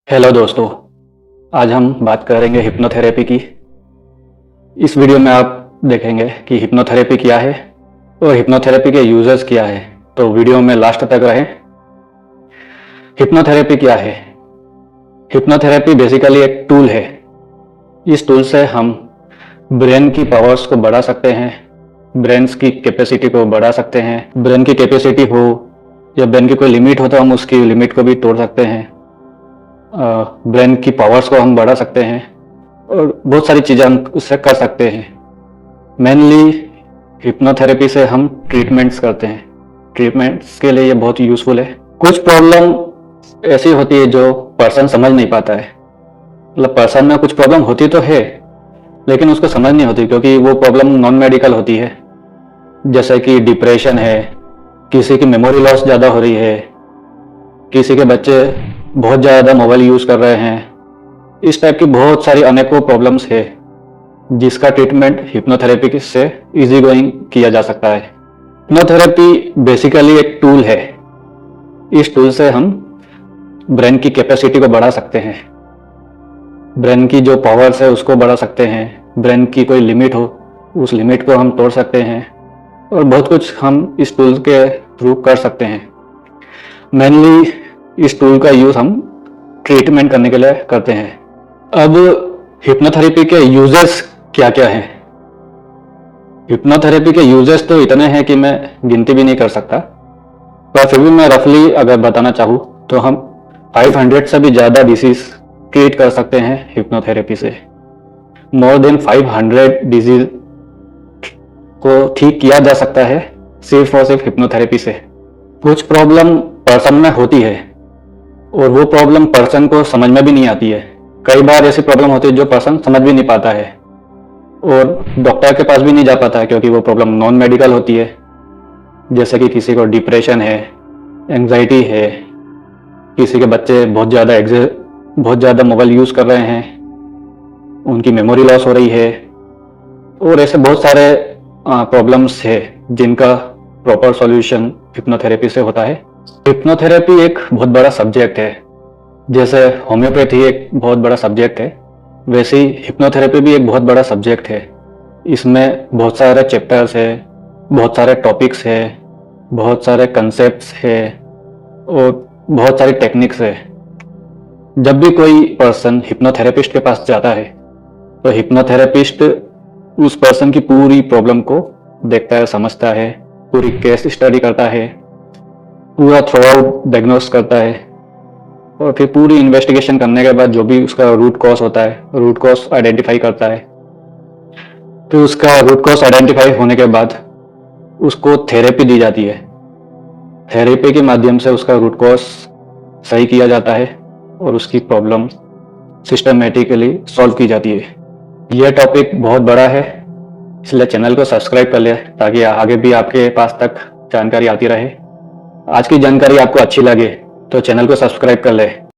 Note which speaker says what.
Speaker 1: Hello दोस्तों, आज हम बात करेंगे हिप्नोथेरेपी की। इस वीडियो में आप देखेंगे कि हिप्नोथेरेपी क्या है और हिप्नोथेरेपी के यूजर्स क्या है, तो वीडियो में लास्ट तक रहें। हिप्नोथेरेपी क्या है? हिप्नोथेरेपी बेसिकली एक टूल है। इस टूल से हम ब्रेन की पावर्स को बढ़ा सकते हैं, ब्रेन की कैपेसिटी को बढ़ा सकते हैं। ब्रेन की कैपेसिटी हो या ब्रेन की कोई लिमिट हो तो हम उसकी लिमिट को भी तोड़ सकते हैं। ब्रेन की पावर्स को हम बढ़ा सकते हैं और बहुत सारी चीज़ें हम उससे कर सकते हैं। मेनली हिप्नोथेरेपी से हम ट्रीटमेंट्स करते हैं। ट्रीटमेंट्स के लिए ये बहुत यूज़फुल है। कुछ प्रॉब्लम ऐसी होती है जो पर्सन समझ नहीं पाता है। मतलब पर्सन में कुछ प्रॉब्लम होती तो है लेकिन उसको समझ नहीं होती, क्योंकि वो प्रॉब्लम नॉन मेडिकल होती है। जैसे कि डिप्रेशन है, किसी की मेमोरी लॉस ज़्यादा हो रही है, किसी के बच्चे बहुत ज़्यादा मोबाइल यूज़ कर रहे हैं। इस टाइप की बहुत सारी अनेकों प्रॉब्लम्स है जिसका ट्रीटमेंट हिप्नोथेरेपी से इजी गोइंग किया जा सकता है। हिप्नोथेरेपी बेसिकली एक टूल है। इस टूल से हम ब्रेन की कैपेसिटी को बढ़ा सकते हैं, ब्रेन की जो पावर्स है उसको बढ़ा सकते हैं। ब्रेन की कोई लिमिट हो उस लिमिट को हम तोड़ सकते हैं और बहुत कुछ हम इस टूल के थ्रू कर सकते हैं। मेनली इस टूल का यूज़ हम ट्रीटमेंट करने के लिए करते हैं। अब हिप्नोथेरेपी के यूजर्स क्या क्या हैं? हिप्नोथेरेपी के यूजर्स तो इतने हैं कि मैं गिनती भी नहीं कर सकता, पर फिर भी मैं रफली अगर बताना चाहूँ तो हम 500 से भी ज़्यादा डिसीज ट्रीट कर सकते हैं हिप्नोथेरेपी से। मोर देन 500 डिजीज को ठीक किया जा सकता है सिर्फ और सिर्फ हिप्नोथेरेपी से। कुछ प्रॉब्लम पर्सन में होती है और वो प्रॉब्लम पर्सन को समझ में भी नहीं आती है। कई बार ऐसी प्रॉब्लम होती है जो पर्सन समझ भी नहीं पाता है और डॉक्टर के पास भी नहीं जा पाता है, क्योंकि वो प्रॉब्लम नॉन मेडिकल होती है। जैसे कि किसी को डिप्रेशन है, एंजाइटी है, किसी के बच्चे बहुत ज़्यादा मोबाइल यूज़ कर रहे हैं, उनकी मेमोरी लॉस हो रही है, और ऐसे बहुत सारे प्रॉब्लम्स है जिनका प्रॉपर सॉल्यूशन हिप्नोथेरेपी से होता है। हिप्नोथेरेपी एक बहुत बड़ा सब्जेक्ट है। जैसे होम्योपैथी एक बहुत बड़ा सब्जेक्ट है, वैसे ही हिप्नोथेरेपी भी एक बहुत बड़ा सब्जेक्ट है। इसमें बहुत सारे चैप्टर्स है, बहुत सारे टॉपिक्स है, बहुत सारे कंसेप्ट्स है और बहुत सारी टेक्निक्स है। जब भी कोई पर्सन हिप्नोथेरेपिस्ट के पास जाता है तो हिप्नोथेरेपिस्ट उस पर्सन की पूरी प्रॉब्लम को देखता है, समझता है, पूरी केस स्टडी करता है, पूरा थ्रू आउट डायग्नोस करता है और फिर पूरी इन्वेस्टिगेशन करने के बाद जो भी उसका रूट कॉज होता है, रूट कॉज आइडेंटिफाई करता है। फिर उसका रूट कॉज आइडेंटिफाई होने के बाद उसको थेरेपी दी जाती है। थेरेपी के माध्यम से उसका रूट कॉज सही किया जाता है और उसकी प्रॉब्लम सिस्टमेटिकली सॉल्व की जाती है। यह टॉपिक बहुत बड़ा है, इसलिए चैनल को सब्सक्राइब कर ले ताकि आगे भी आपके पास तक जानकारी आती रहे। आज की जानकारी आपको अच्छी लगे तो चैनल को सब्सक्राइब कर ले।